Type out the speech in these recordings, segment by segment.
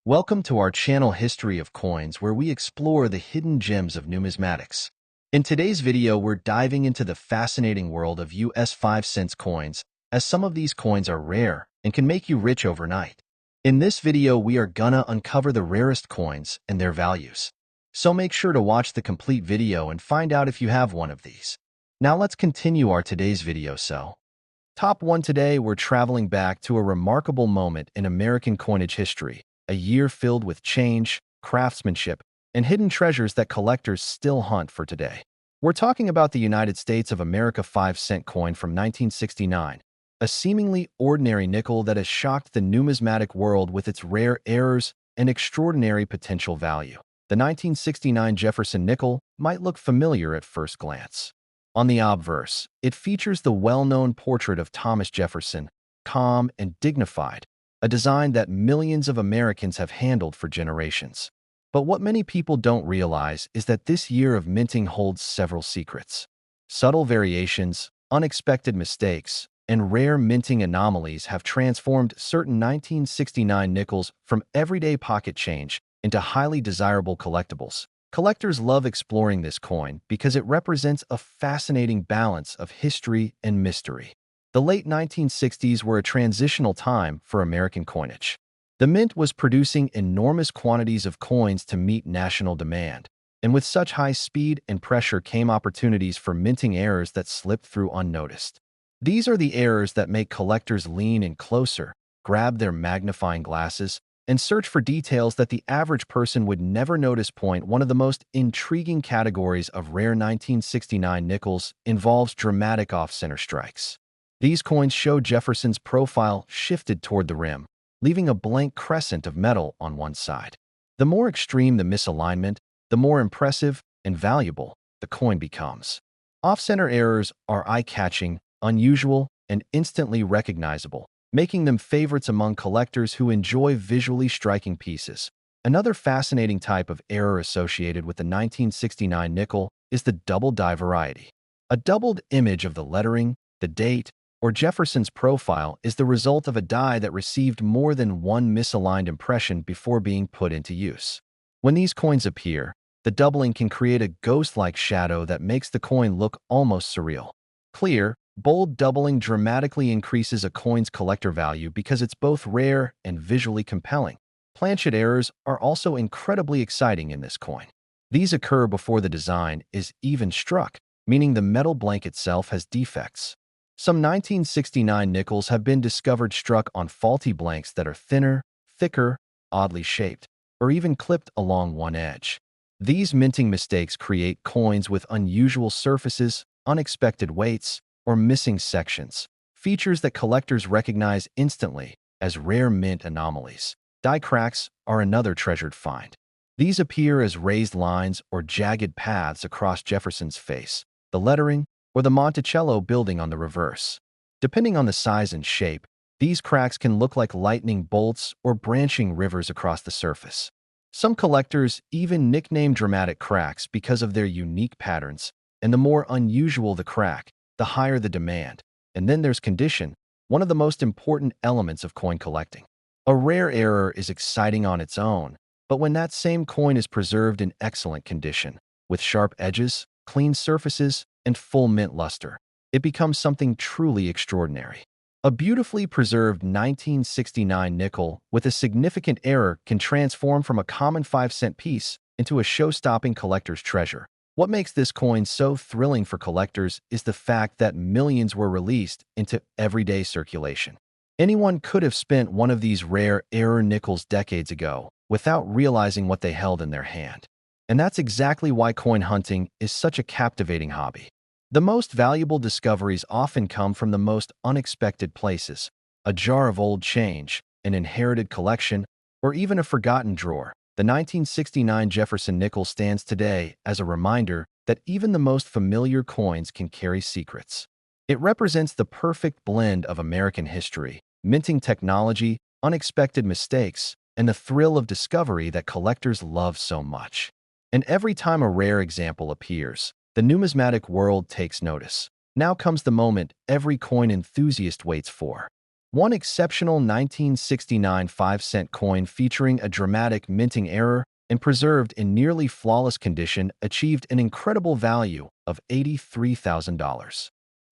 Welcome to our channel History of Coins, where we explore the hidden gems of numismatics. In today's video, we're diving into the fascinating world of US 5-cent coins, as some of these coins are rare and can make you rich overnight. In this video, we are gonna uncover the rarest coins and their values. So make sure to watch the complete video and find out if you have one of these. Now let's continue our today's video. Top 1 today, we're traveling back to a remarkable moment in American coinage history. A year filled with change, craftsmanship, and hidden treasures that collectors still hunt for today. We're talking about the United States of America 5-cent coin from 1969, a seemingly ordinary nickel that has shocked the numismatic world with its rare errors and extraordinary potential value. The 1969 Jefferson nickel might look familiar at first glance. On the obverse, it features the well-known portrait of Thomas Jefferson, calm and dignified, a design that millions of Americans have handled for generations. But what many people don't realize is that this year of minting holds several secrets. Subtle variations, unexpected mistakes, and rare minting anomalies have transformed certain 1969 nickels from everyday pocket change into highly desirable collectibles. Collectors love exploring this coin because it represents a fascinating balance of history and mystery. The late 1960s were a transitional time for American coinage. The mint was producing enormous quantities of coins to meet national demand, and with such high speed and pressure came opportunities for minting errors that slipped through unnoticed. These are the errors that make collectors lean in closer, grab their magnifying glasses, and search for details that the average person would never notice. One of the most intriguing categories of rare 1969 nickels involves dramatic off-center strikes. These coins show Jefferson's profile shifted toward the rim, leaving a blank crescent of metal on one side. The more extreme the misalignment, the more impressive and valuable the coin becomes. Off-center errors are eye-catching, unusual, and instantly recognizable, making them favorites among collectors who enjoy visually striking pieces. Another fascinating type of error associated with the 1969 nickel is the double die variety. A doubled image of the lettering, the date, or Jefferson's profile is the result of a die that received more than one misaligned impression before being put into use. When these coins appear, the doubling can create a ghost-like shadow that makes the coin look almost surreal. Clear, bold doubling dramatically increases a coin's collector value because it's both rare and visually compelling. Planchet errors are also incredibly exciting in this coin. These occur before the design is even struck, meaning the metal blank itself has defects. Some 1969 nickels have been discovered struck on faulty blanks that are thinner, thicker, oddly shaped, or even clipped along one edge. These minting mistakes create coins with unusual surfaces, unexpected weights, or missing sections, features that collectors recognize instantly as rare mint anomalies. Die cracks are another treasured find. These appear as raised lines or jagged paths across Jefferson's face, the lettering, or the Monticello building on the reverse. Depending on the size and shape, these cracks can look like lightning bolts or branching rivers across the surface. Some collectors even nickname dramatic cracks because of their unique patterns, and the more unusual the crack, the higher the demand. And then there's condition, one of the most important elements of coin collecting. A rare error is exciting on its own, but when that same coin is preserved in excellent condition, with sharp edges, clean surfaces, and full mint luster, it becomes something truly extraordinary. A beautifully preserved 1969 nickel with a significant error can transform from a common 5-cent piece into a show-stopping collector's treasure. What makes this coin so thrilling for collectors is the fact that millions were released into everyday circulation. Anyone could have spent one of these rare error nickels decades ago without realizing what they held in their hand. And that's exactly why coin hunting is such a captivating hobby. The most valuable discoveries often come from the most unexpected places: a jar of old change, an inherited collection, or even a forgotten drawer. The 1969 Jefferson nickel stands today as a reminder that even the most familiar coins can carry secrets. It represents the perfect blend of American history, minting technology, unexpected mistakes, and the thrill of discovery that collectors love so much. And every time a rare example appears, the numismatic world takes notice. Now comes the moment every coin enthusiast waits for. One exceptional 1969 5-cent coin featuring a dramatic minting error and preserved in nearly flawless condition achieved an incredible value of $83,000.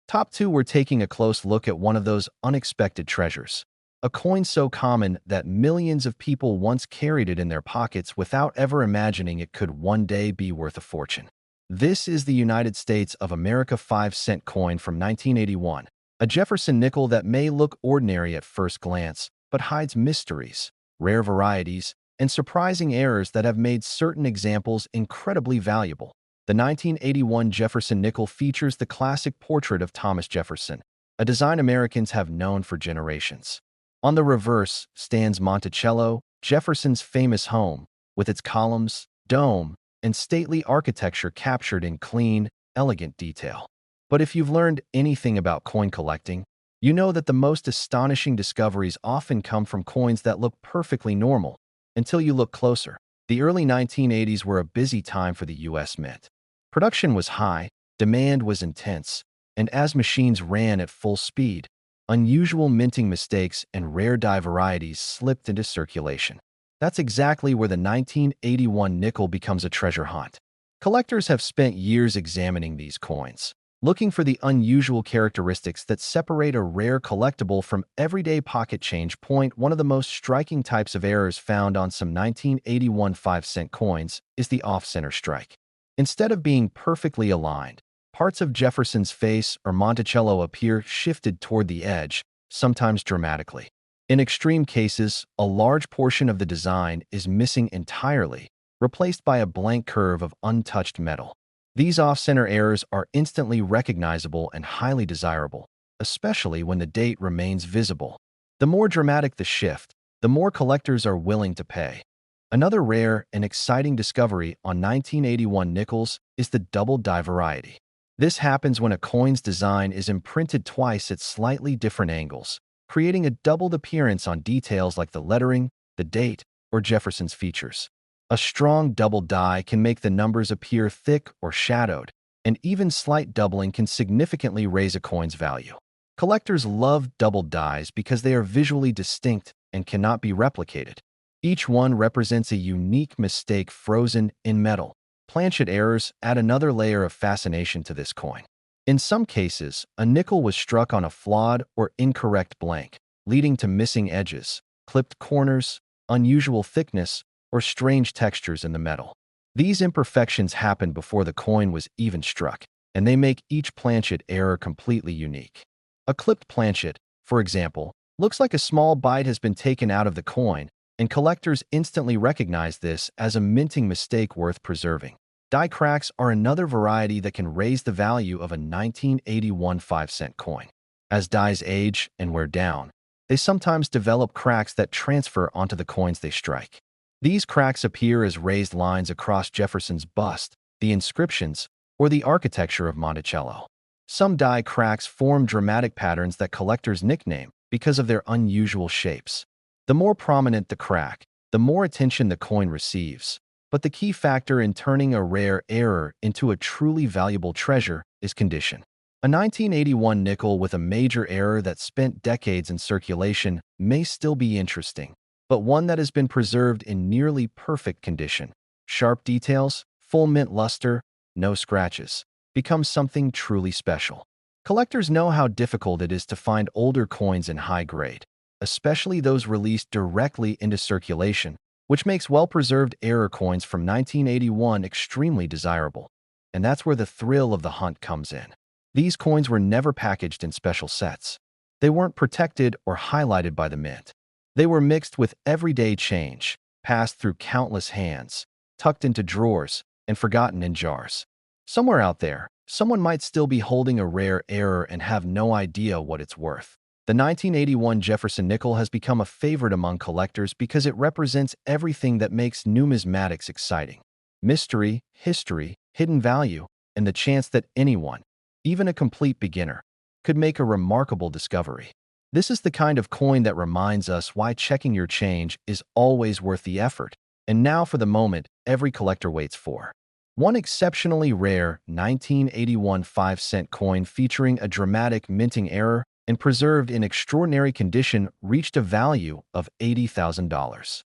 Top two, we're taking a close look at one of those unexpected treasures. A coin so common that millions of people once carried it in their pockets without ever imagining it could one day be worth a fortune. This is the United States of America 5-cent coin from 1981, a Jefferson nickel that may look ordinary at first glance, but hides mysteries, rare varieties, and surprising errors that have made certain examples incredibly valuable. The 1981 Jefferson nickel features the classic portrait of Thomas Jefferson, a design Americans have known for generations. On the reverse stands Monticello, Jefferson's famous home, with its columns, dome, and stately architecture captured in clean, elegant detail. But if you've learned anything about coin collecting, you know that the most astonishing discoveries often come from coins that look perfectly normal, until you look closer. The early 1980s were a busy time for the U.S. Mint. Production was high, demand was intense, and as machines ran at full speed, unusual minting mistakes and rare die varieties slipped into circulation. That's exactly where the 1981 nickel becomes a treasure hunt. Collectors have spent years examining these coins, looking for the unusual characteristics that separate a rare collectible from everyday pocket change. One of the most striking types of errors found on some 1981 5-cent coins is the off-center strike. Instead of being perfectly aligned, parts of Jefferson's face or Monticello appear shifted toward the edge, sometimes dramatically. In extreme cases, a large portion of the design is missing entirely, replaced by a blank curve of untouched metal. These off-center errors are instantly recognizable and highly desirable, especially when the date remains visible. The more dramatic the shift, the more collectors are willing to pay. Another rare and exciting discovery on 1981 nickels is the double die variety. This happens when a coin's design is imprinted twice at slightly different angles, creating a doubled appearance on details like the lettering, the date, or Jefferson's features. A strong double die can make the numbers appear thick or shadowed, and even slight doubling can significantly raise a coin's value. Collectors love double dies because they are visually distinct and cannot be replicated. Each one represents a unique mistake frozen in metal. Planchet errors add another layer of fascination to this coin. In some cases, a nickel was struck on a flawed or incorrect blank, leading to missing edges, clipped corners, unusual thickness, or strange textures in the metal. These imperfections happened before the coin was even struck, and they make each planchet error completely unique. A clipped planchet, for example, looks like a small bite has been taken out of the coin, and collectors instantly recognize this as a minting mistake worth preserving. Die cracks are another variety that can raise the value of a 1981 5-cent coin. As dies age and wear down, they sometimes develop cracks that transfer onto the coins they strike. These cracks appear as raised lines across Jefferson's bust, the inscriptions, or the architecture of Monticello. Some die cracks form dramatic patterns that collectors nickname because of their unusual shapes. The more prominent the crack, the more attention the coin receives. But the key factor in turning a rare error into a truly valuable treasure is condition. A 1981 nickel with a major error that spent decades in circulation may still be interesting, but one that has been preserved in nearly perfect condition. Sharp details, full mint luster, no scratches, becomes something truly special. Collectors know how difficult it is to find older coins in high grade, especially those released directly into circulation, which makes well-preserved error coins from 1981 extremely desirable. And that's where the thrill of the hunt comes in. These coins were never packaged in special sets. They weren't protected or highlighted by the mint. They were mixed with everyday change, passed through countless hands, tucked into drawers, and forgotten in jars. Somewhere out there, someone might still be holding a rare error and have no idea what it's worth. The 1981 Jefferson nickel has become a favorite among collectors because it represents everything that makes numismatics exciting: mystery, history, hidden value, and the chance that anyone, even a complete beginner, could make a remarkable discovery. This is the kind of coin that reminds us why checking your change is always worth the effort. And now for the moment every collector waits for. One exceptionally rare 1981 5-cent coin featuring a dramatic minting error and preserved in extraordinary condition reached a value of $80,000.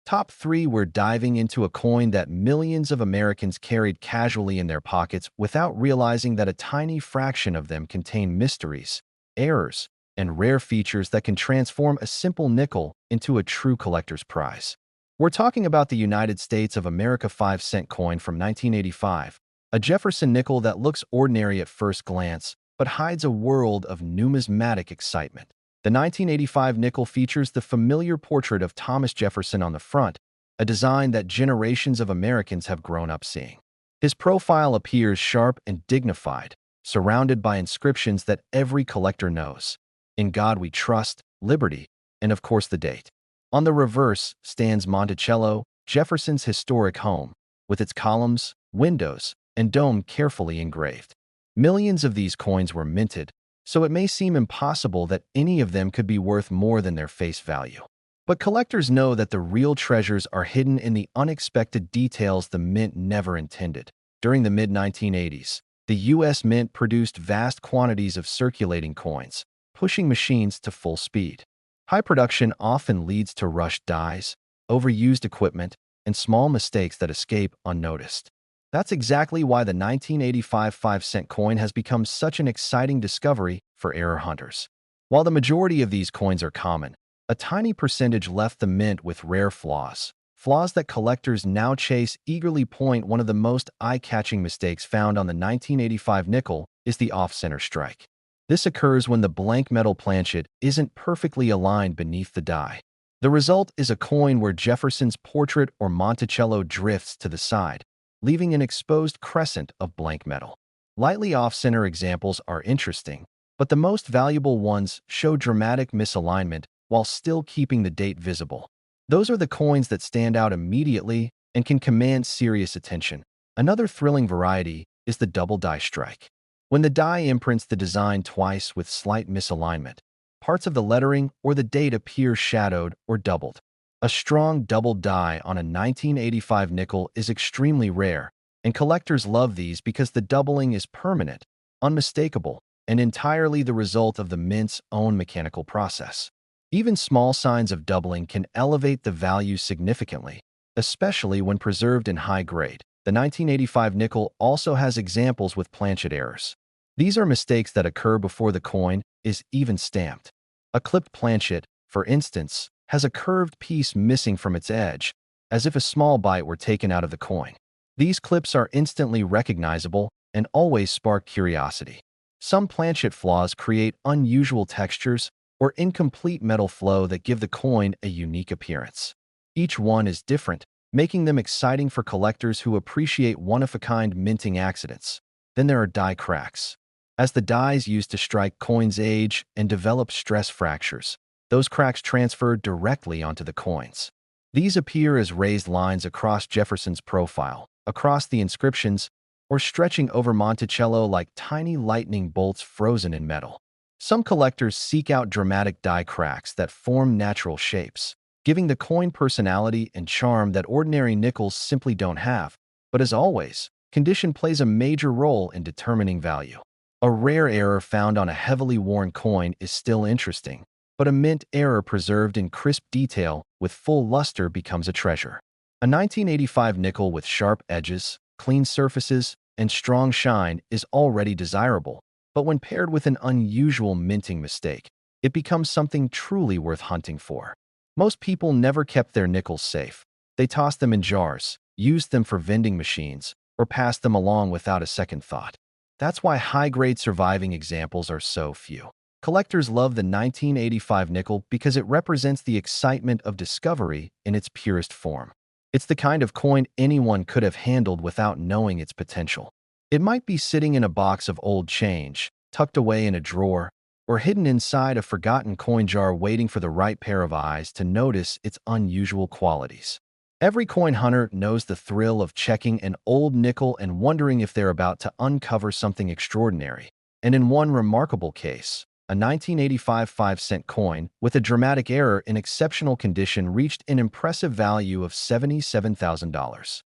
Top 3, we're diving into a coin that millions of Americans carried casually in their pockets without realizing that a tiny fraction of them contain mysteries, errors, and rare features that can transform a simple nickel into a true collector's prize. We're talking about the United States of America 5-cent coin from 1985, a Jefferson nickel that looks ordinary at first glance, but hides a world of numismatic excitement. The 1985 nickel features the familiar portrait of Thomas Jefferson on the front, a design that generations of Americans have grown up seeing. His profile appears sharp and dignified, surrounded by inscriptions that every collector knows: "In God We Trust," "Liberty," and of course the date. On the reverse stands Monticello, Jefferson's historic home, with its columns, windows, and dome carefully engraved. Millions of these coins were minted, so it may seem impossible that any of them could be worth more than their face value. But collectors know that the real treasures are hidden in the unexpected details the mint never intended. During the mid-1980s, the U.S. Mint produced vast quantities of circulating coins, pushing machines to full speed. High production often leads to rushed dies, overused equipment, and small mistakes that escape unnoticed. That's exactly why the 1985 5-cent coin has become such an exciting discovery for error hunters. While the majority of these coins are common, a tiny percentage left the mint with rare flaws. Flaws that collectors now chase eagerly. One of the most eye-catching mistakes found on the 1985 nickel is the off-center strike. This occurs when the blank metal planchet isn't perfectly aligned beneath the die. The result is a coin where Jefferson's portrait or Monticello drifts to the side, leaving an exposed crescent of blank metal. Lightly off-center examples are interesting, but the most valuable ones show dramatic misalignment while still keeping the date visible. Those are the coins that stand out immediately and can command serious attention. Another thrilling variety is the double die strike. When the die imprints the design twice with slight misalignment, parts of the lettering or the date appear shadowed or doubled. A strong double die on a 1985 nickel is extremely rare, and collectors love these because the doubling is permanent, unmistakable, and entirely the result of the mint's own mechanical process. Even small signs of doubling can elevate the value significantly, especially when preserved in high grade. The 1985 nickel also has examples with planchet errors. These are mistakes that occur before the coin is even stamped. A clipped planchet, for instance, has a curved piece missing from its edge, as if a small bite were taken out of the coin. These clips are instantly recognizable and always spark curiosity. Some planchet flaws create unusual textures or incomplete metal flow that give the coin a unique appearance. Each one is different, making them exciting for collectors who appreciate one-of-a-kind minting accidents. Then there are die cracks. As the dies used to strike coins age and develop stress fractures, those cracks transfer directly onto the coins. These appear as raised lines across Jefferson's profile, across the inscriptions, or stretching over Monticello like tiny lightning bolts frozen in metal. Some collectors seek out dramatic die cracks that form natural shapes, giving the coin personality and charm that ordinary nickels simply don't have. But as always, condition plays a major role in determining value. A rare error found on a heavily worn coin is still interesting, but a mint error preserved in crisp detail with full luster becomes a treasure. A 1985 nickel with sharp edges, clean surfaces, and strong shine is already desirable, but when paired with an unusual minting mistake, it becomes something truly worth hunting for. Most people never kept their nickels safe. They tossed them in jars, used them for vending machines, or passed them along without a second thought. That's why high-grade surviving examples are so few. Collectors love the 1985 nickel because it represents the excitement of discovery in its purest form. It's the kind of coin anyone could have handled without knowing its potential. It might be sitting in a box of old change, tucked away in a drawer, or hidden inside a forgotten coin jar waiting for the right pair of eyes to notice its unusual qualities. Every coin hunter knows the thrill of checking an old nickel and wondering if they're about to uncover something extraordinary. And in one remarkable case, a 1985 5-cent coin with a dramatic error in exceptional condition reached an impressive value of $77,000.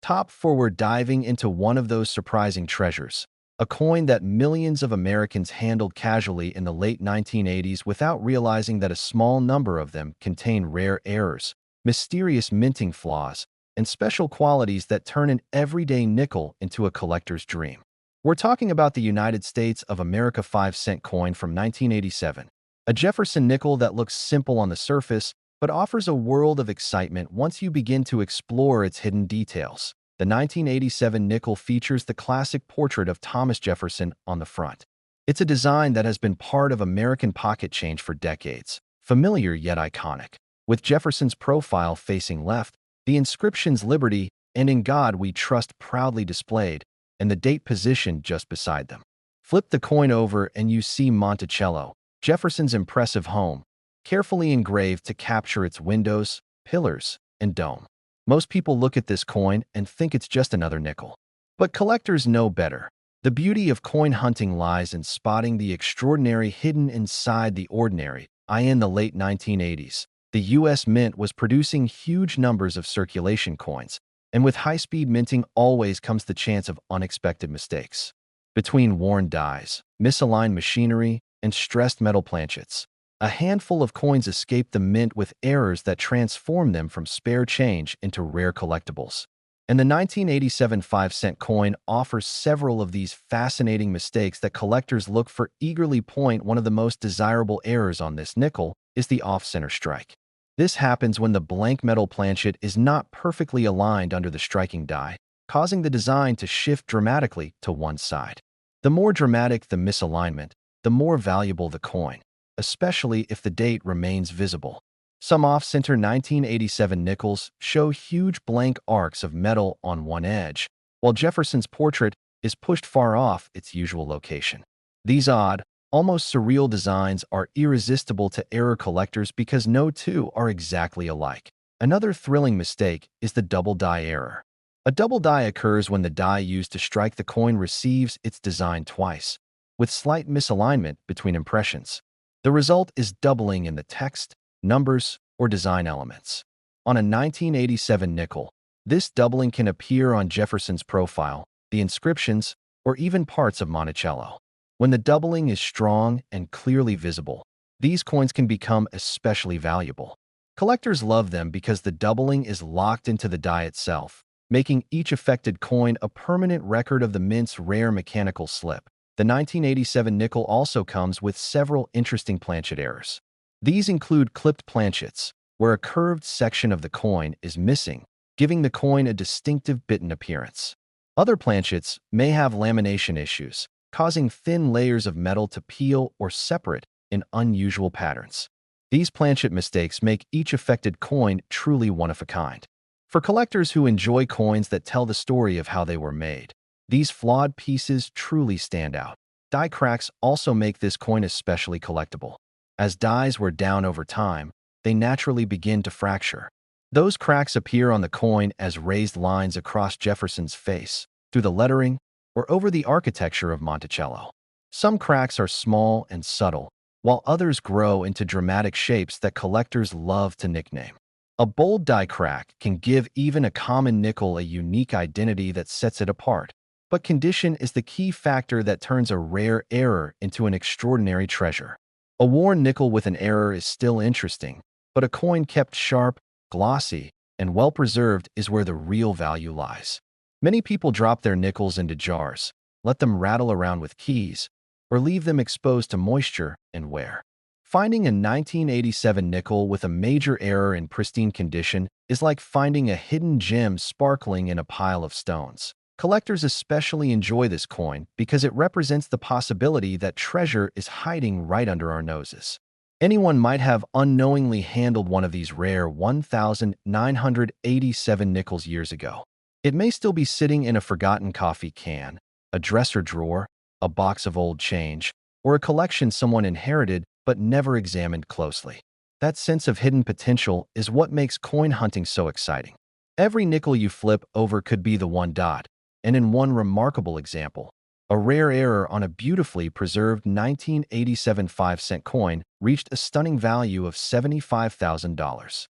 Top 4, we're diving into one of those surprising treasures, a coin that millions of Americans handled casually in the late 1980s without realizing that a small number of them contain rare errors, mysterious minting flaws, and special qualities that turn an everyday nickel into a collector's dream. We're talking about the United States of America 5-cent coin from 1987, a Jefferson nickel that looks simple on the surface but offers a world of excitement once you begin to explore its hidden details. The 1987 nickel features the classic portrait of Thomas Jefferson on the front. It's a design that has been part of American pocket change for decades, familiar yet iconic. With Jefferson's profile facing left, the inscriptions "Liberty" and "In God We Trust" proudly displayed, and the date positioned just beside them. Flip the coin over and you see Monticello, Jefferson's impressive home, carefully engraved to capture its windows, pillars, and dome. Most people look at this coin and think it's just another nickel. But collectors know better. The beauty of coin hunting lies in spotting the extraordinary hidden inside the ordinary. In the late 1980s, the U.S. Mint was producing huge numbers of circulation coins, and with high-speed minting always comes the chance of unexpected mistakes. Between worn dies, misaligned machinery, and stressed metal planchets, a handful of coins escaped the mint with errors that transformed them from spare change into rare collectibles. And the 1987 5-cent coin offers several of these fascinating mistakes that collectors look for eagerly. One of the most desirable errors on this nickel is the off-center strike. This happens when the blank metal planchet is not perfectly aligned under the striking die, causing the design to shift dramatically to one side. The more dramatic the misalignment, the more valuable the coin, especially if the date remains visible. Some off-center 1987 nickels show huge blank arcs of metal on one edge, while Jefferson's portrait is pushed far off its usual location. These odd, almost surreal designs are irresistible to error collectors because no two are exactly alike. Another thrilling mistake is the double die error. A double die occurs when the die used to strike the coin receives its design twice, with slight misalignment between impressions. The result is doubling in the text, numbers, or design elements. On a 1987 nickel, this doubling can appear on Jefferson's profile, the inscriptions, or even parts of Monticello. When the doubling is strong and clearly visible, these coins can become especially valuable. Collectors love them because the doubling is locked into the die itself, making each affected coin a permanent record of the mint's rare mechanical slip. The 1987 nickel also comes with several interesting planchet errors. These include clipped planchets, where a curved section of the coin is missing, giving the coin a distinctive bitten appearance. Other planchets may have lamination issues, causing thin layers of metal to peel or separate in unusual patterns. These planchet mistakes make each affected coin truly one of a kind. For collectors who enjoy coins that tell the story of how they were made, these flawed pieces truly stand out. Die cracks also make this coin especially collectible. As dies wear down over time, they naturally begin to fracture. Those cracks appear on the coin as raised lines across Jefferson's face, through the lettering, or over the architecture of Monticello. Some cracks are small and subtle, while others grow into dramatic shapes that collectors love to nickname. A bold die crack can give even a common nickel a unique identity that sets it apart, but condition is the key factor that turns a rare error into an extraordinary treasure. A worn nickel with an error is still interesting, but a coin kept sharp, glossy, and well-preserved is where the real value lies. Many people drop their nickels into jars, let them rattle around with keys, or leave them exposed to moisture and wear. Finding a 1987 nickel with a major error in pristine condition is like finding a hidden gem sparkling in a pile of stones. Collectors especially enjoy this coin because it represents the possibility that treasure is hiding right under our noses. Anyone might have unknowingly handled one of these rare 1,987 nickels years ago. It may still be sitting in a forgotten coffee can, a dresser drawer, a box of old change, or a collection someone inherited but never examined closely. That sense of hidden potential is what makes coin hunting so exciting. Every nickel you flip over could be the one dot, and in one remarkable example, a rare error on a beautifully preserved 1987 5-cent coin reached a stunning value of $75,000.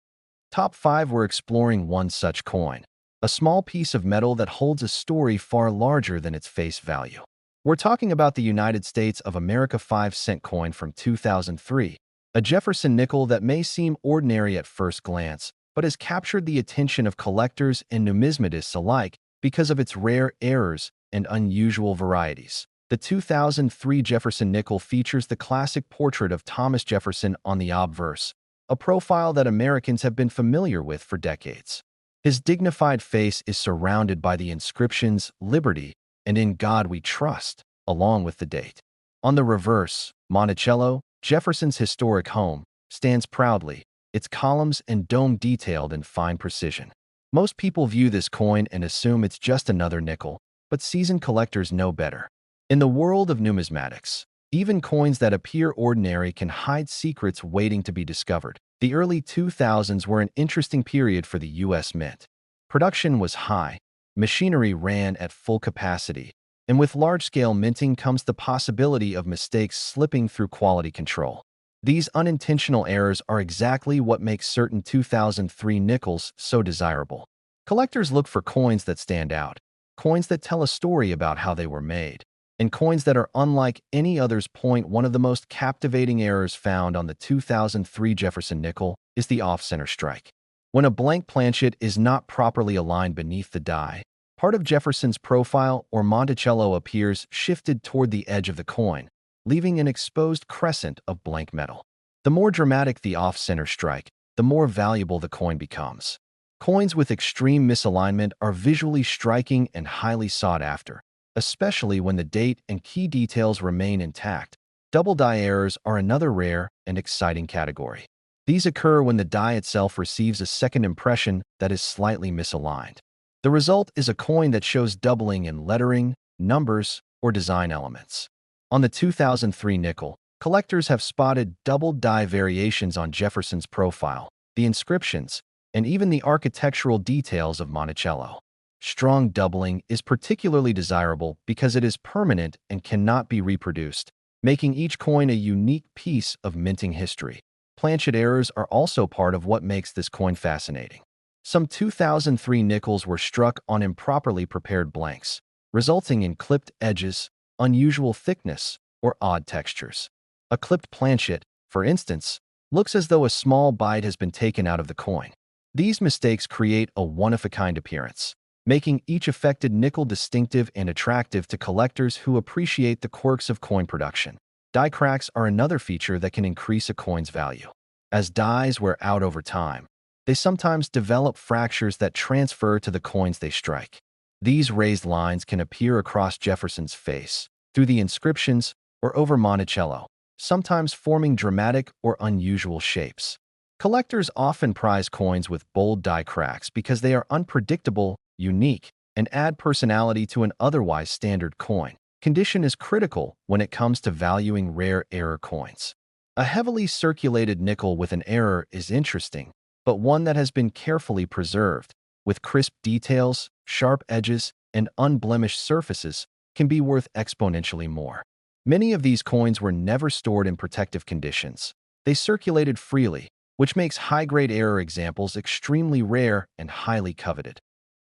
Top 5, we're exploring one such coin, a small piece of metal that holds a story far larger than its face value. We're talking about the United States of America 5-cent coin from 2003, a Jefferson nickel that may seem ordinary at first glance, but has captured the attention of collectors and numismatists alike because of its rare errors and unusual varieties. The 2003 Jefferson nickel features the classic portrait of Thomas Jefferson on the obverse, a profile that Americans have been familiar with for decades. His dignified face is surrounded by the inscriptions "Liberty" and "In God We Trust," along with the date. On the reverse, Monticello, Jefferson's historic home, stands proudly, its columns and dome detailed in fine precision. Most people view this coin and assume it's just another nickel, but seasoned collectors know better. In the world of numismatics, even coins that appear ordinary can hide secrets waiting to be discovered. The early 2000s were an interesting period for the U.S. Mint. Production was high, machinery ran at full capacity, and with large-scale minting comes the possibility of mistakes slipping through quality control. These unintentional errors are exactly what makes certain 2003 nickels so desirable. Collectors look for coins that stand out, coins that tell a story about how they were made, and coins that are unlike any others. One of the most captivating errors found on the 2003 Jefferson nickel is the off-center strike. When a blank planchet is not properly aligned beneath the die, part of Jefferson's profile or Monticello appears shifted toward the edge of the coin, leaving an exposed crescent of blank metal. The more dramatic the off-center strike, the more valuable the coin becomes. Coins with extreme misalignment are visually striking and highly sought after, especially when the date and key details remain intact. Double die errors are another rare and exciting category. These occur when the die itself receives a second impression that is slightly misaligned. The result is a coin that shows doubling in lettering, numbers, or design elements. On the 2003 nickel, collectors have spotted double die variations on Jefferson's profile, the inscriptions, and even the architectural details of Monticello. Strong doubling is particularly desirable because it is permanent and cannot be reproduced, making each coin a unique piece of minting history. Planchet errors are also part of what makes this coin fascinating. Some 2003 nickels were struck on improperly prepared blanks, resulting in clipped edges, unusual thickness, or odd textures. A clipped planchet, for instance, looks as though a small bite has been taken out of the coin. These mistakes create a one-of-a-kind appearance, making each affected nickel distinctive and attractive to collectors who appreciate the quirks of coin production. Die cracks are another feature that can increase a coin's value. As dies wear out over time, they sometimes develop fractures that transfer to the coins they strike. These raised lines can appear across Jefferson's face, through the inscriptions, or over Monticello, sometimes forming dramatic or unusual shapes. Collectors often prize coins with bold die cracks because they are unpredictable, unique, and add personality to an otherwise standard coin. Condition is critical when it comes to valuing rare error coins. A heavily circulated nickel with an error is interesting, but one that has been carefully preserved, with crisp details, sharp edges, and unblemished surfaces, can be worth exponentially more. Many of these coins were never stored in protective conditions. They circulated freely, which makes high-grade error examples extremely rare and highly coveted.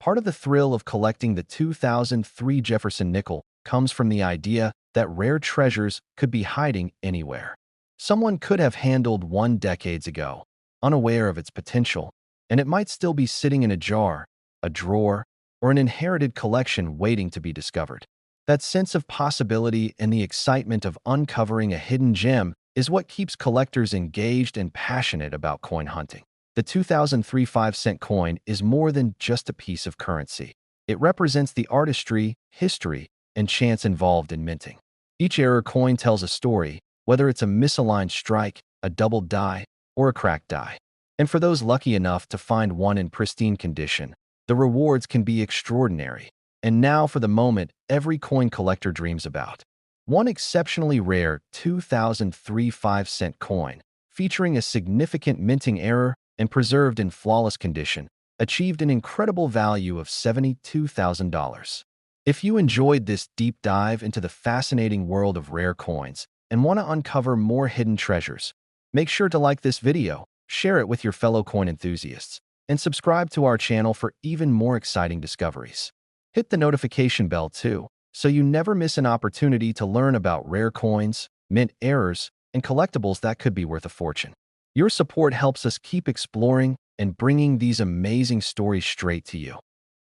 Part of the thrill of collecting the 2003 Jefferson nickel comes from the idea that rare treasures could be hiding anywhere. Someone could have handled one decades ago, unaware of its potential, and it might still be sitting in a jar, a drawer, or an inherited collection waiting to be discovered. That sense of possibility and the excitement of uncovering a hidden gem is what keeps collectors engaged and passionate about coin hunting. The 2003 5-cent coin is more than just a piece of currency. It represents the artistry, history, and chance involved in minting. Each error coin tells a story, whether it's a misaligned strike, a double die, or a cracked die. And for those lucky enough to find one in pristine condition, the rewards can be extraordinary. And now for the moment every coin collector dreams about. One exceptionally rare 2003 5-cent coin, featuring a significant minting error and preserved in flawless condition, achieved an incredible value of $72,000. If you enjoyed this deep dive into the fascinating world of rare coins and want to uncover more hidden treasures, make sure to like this video, share it with your fellow coin enthusiasts, and subscribe to our channel for even more exciting discoveries. Hit the notification bell too, so you never miss an opportunity to learn about rare coins, mint errors, and collectibles that could be worth a fortune. Your support helps us keep exploring and bringing these amazing stories straight to you.